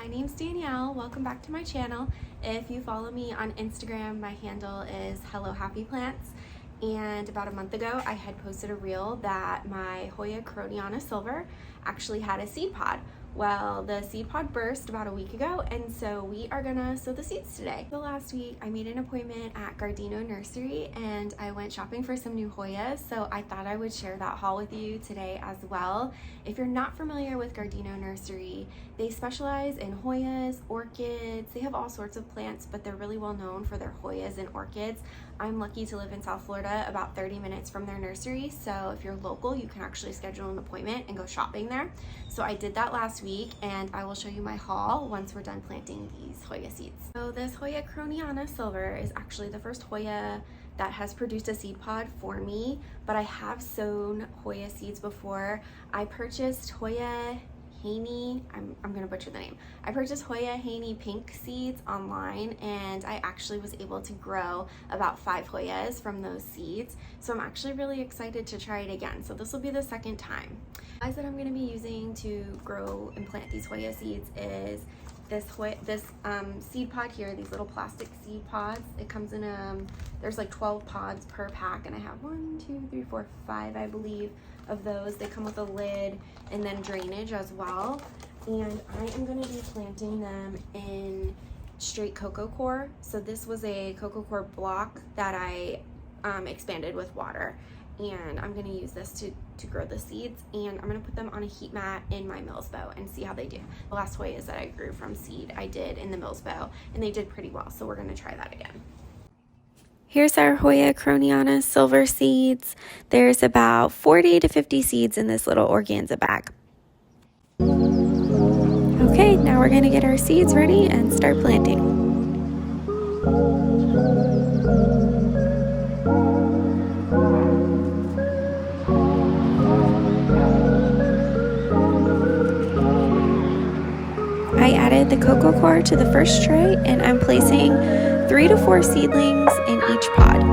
my name's Danielle. Welcome back to my channel. If you follow me on Instagram, my handle is Hello Happy Plants. And about a month ago, I had posted a reel that my Hoya Krohniana silver actually had a seed pod. Well, the seed pod burst about a week ago, and so we are gonna sow the seeds today. So last week, I made an appointment at Gardino Nursery and I went shopping for some new Hoyas, so I thought I would share that haul with you today as well. If you're not familiar with Gardino Nursery, they specialize in Hoyas, orchids, they have all sorts of plants, but they're really well known for their Hoyas and orchids. I'm lucky to live in South Florida, about 30 minutes from their nursery, so if you're local, you can actually schedule an appointment and go shopping there. So I did that last week, and I will show you my haul once we're done planting these Hoya seeds. So this Hoya Krohniana silver is actually the first Hoya that has produced a seed pod for me, but I have sown Hoya seeds before. I purchased Hoya Haney, I'm gonna butcher the name. I purchased Hoya Haney pink seeds online, and I actually was able to grow about 5 Hoyas from those seeds. So I'm actually really excited to try it again. So this will be the second time. The size that I'm gonna be using to grow and plant these Hoya seeds is this seed pod here, these little plastic seed pods. It comes in there's like 12 pods per pack, and I have 1, 2, 3, 4, 5, I believe, of those. They come with a lid and then drainage as well. And I am going to be planting them in straight coco coir. So this was a coco coir block that I expanded with water, and I'm going to use this to grow the seeds, and I'm going to put them on a heat mat in my Mills bow and see how they do. The last Hoyas that I grew from seed I did in the Mills bow, and they did pretty well, so we're going to try that again. Here's our Hoya Krohniana silver seeds. There's about 40 to 50 seeds in this little organza bag. Okay, now we're going to get our seeds ready and start planting. I added the coco coir to the first tray, and I'm placing 3 to 4 seedlings in each pod.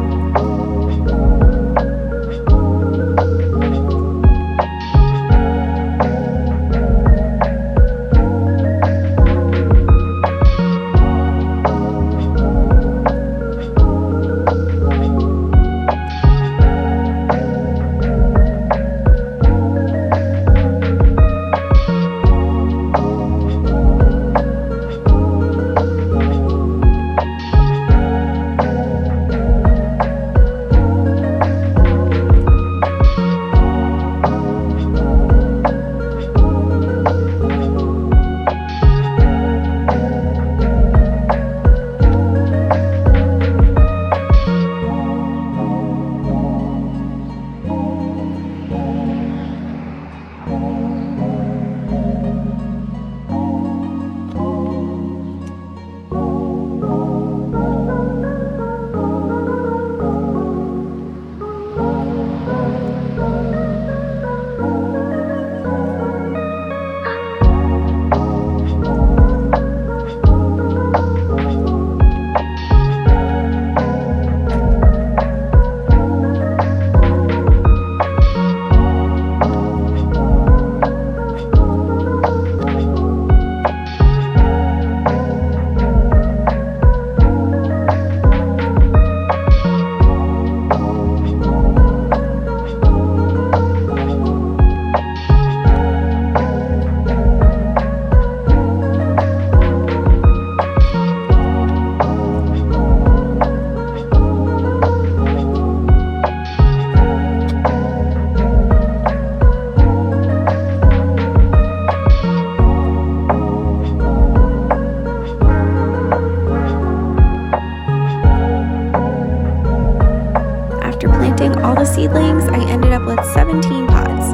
All the seedlings, I ended up with 17 pods.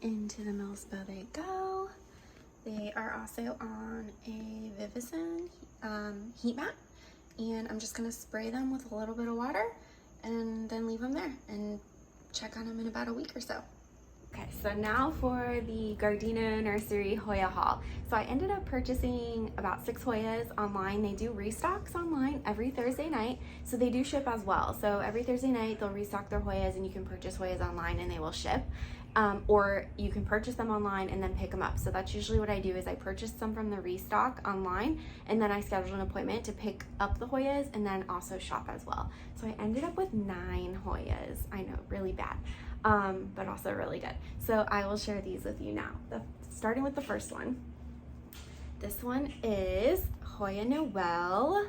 Into the Mills bow they go. They are also on a Vivison heat mat, and I'm just going to spray them with a little bit of water and then leave them there and check on them in about a week or so. Okay, so now for the Gardino Nursery Hoya haul. So I ended up purchasing about 6 Hoyas online. They do restocks online every Thursday night, so they do ship as well. So every Thursday night they'll restock their Hoyas and you can purchase Hoyas online and they will ship. Or you can purchase them online and then pick them up. So that's usually what I do, is I purchase some from the restock online and then I schedule an appointment to pick up the Hoyas and then also shop as well. So I ended up with 9 Hoyas. I know, really bad. But also really good. So I will share these with you now. Starting with the first one. This one is Hoya Noel.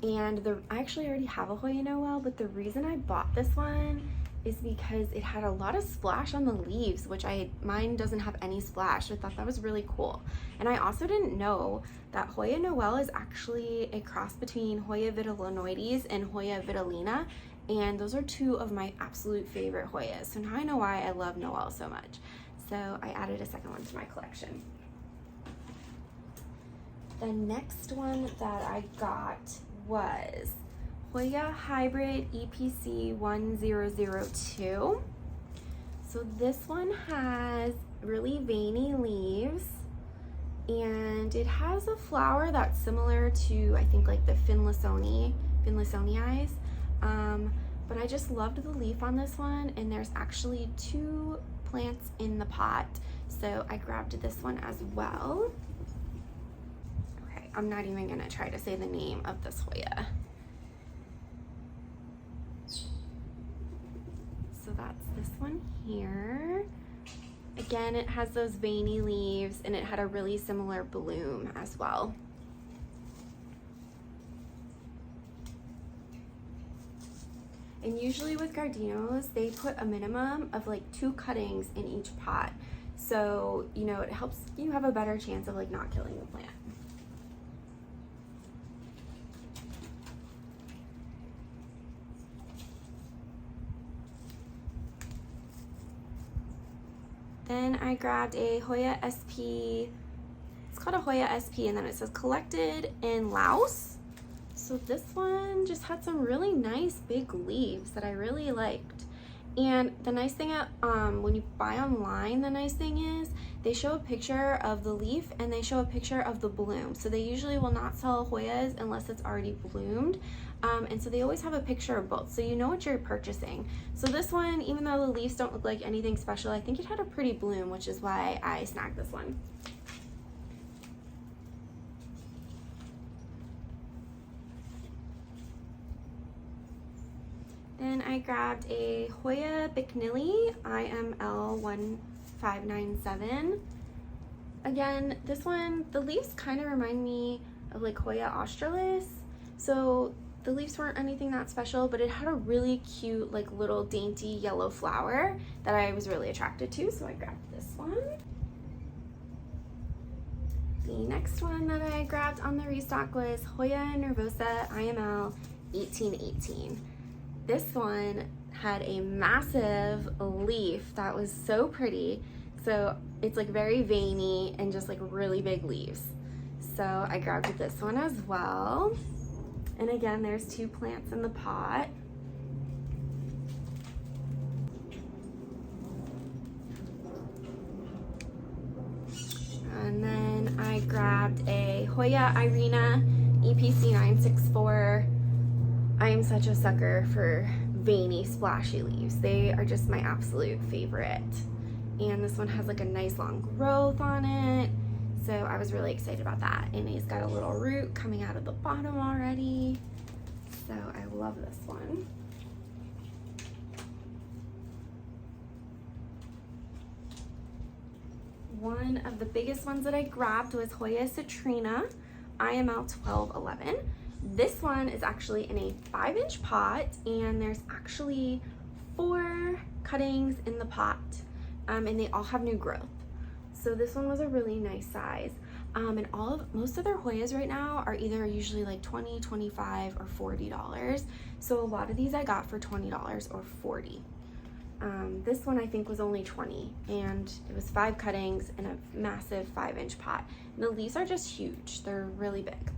And I actually already have a Hoya Noel, but the reason I bought this one is because it had a lot of splash on the leaves, which mine doesn't have any splash. So I thought that was really cool. And I also didn't know that Hoya Noel is actually a cross between Hoya vitellinoides and Hoya vitellina. And those are 2 of my absolute favorite Hoyas. So now I know why I love Noel so much. So I added a second one to my collection. The next one that I got was Hoya Hybrid EPC 1002. So this one has really veiny leaves and it has a flower that's similar to, I think, like the Finlaysonii. But I just loved the leaf on this one, and there's actually 2 plants in the pot, so I grabbed this one as well. Okay, I'm not even gonna try to say the name of this Hoya. So that's this one here. Again, it has those veiny leaves and it had a really similar bloom as well. And usually with Gardinos, they put a minimum of like 2 cuttings in each pot. So, you know, it helps you have a better chance of like not killing the plant. Then I grabbed a Hoya SP. It's called a Hoya SP, and then it says collected in Laos. So this one just had some really nice big leaves that I really liked. And the nice thing when you buy online, the nice thing is they show a picture of the leaf and they show a picture of the bloom. So they usually will not sell Hoyas unless it's already bloomed. And so they always have a picture of both, so you know what you're purchasing. So this one, even though the leaves don't look like anything special, I think it had a pretty bloom, which is why I snagged this one. Then I grabbed a Hoya Bicknelly IML 1597. Again, this one, the leaves kind of remind me of like Hoya australis. So the leaves weren't anything that special, but it had a really cute, like little dainty yellow flower that I was really attracted to, so I grabbed this one. The next one that I grabbed on the restock was Hoya Nervosa IML 1818. This one had a massive leaf that was so pretty. So it's like very veiny and just like really big leaves. So I grabbed this one as well. And again, there's 2 plants in the pot. And then I grabbed a Hoya Irina EPC 964. I am such a sucker for veiny, splashy leaves. They are just my absolute favorite. And this one has like a nice long growth on it. So I was really excited about that. And he's got a little root coming out of the bottom already. So I love this one. One of the biggest ones that I grabbed was Hoya Citrina IML 1211. This one is actually in a 5-inch pot, and there's actually 4 cuttings in the pot, and they all have new growth. So this one was a really nice size. And most of their Hoyas right now are either usually like $20, $25, or $40. So a lot of these I got for $20 or $40. This one I think was only $20, and it was 5 cuttings in a massive 5-inch pot. And the leaves are just huge. They're really big.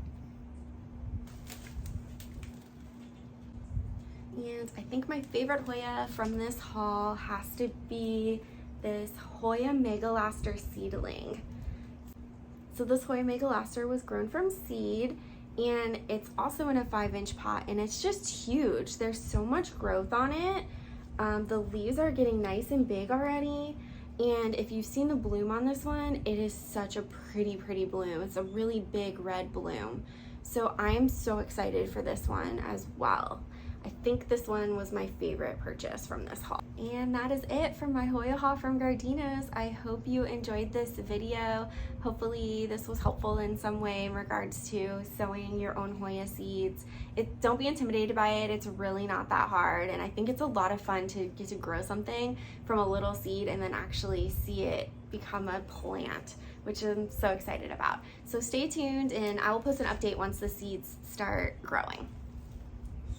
And I think my favorite Hoya from this haul has to be this Hoya Megalaster seedling. So this Hoya Megalaster was grown from seed, and it's also in a 5-inch pot, and it's just huge. There's so much growth on it. The leaves are getting nice and big already, and if you've seen the bloom on this one, it is such a pretty bloom. It's a really big red bloom. So I am so excited for this one as well. I think this one was my favorite purchase from this haul. And that is it for my Hoya haul from Gardino's. I hope you enjoyed this video. Hopefully this was helpful in some way in regards to sowing your own Hoya seeds. Don't be intimidated by it. It's really not that hard, and I think it's a lot of fun to get to grow something from a little seed and then actually see it become a plant, which I'm so excited about. So stay tuned, and I will post an update once the seeds start growing.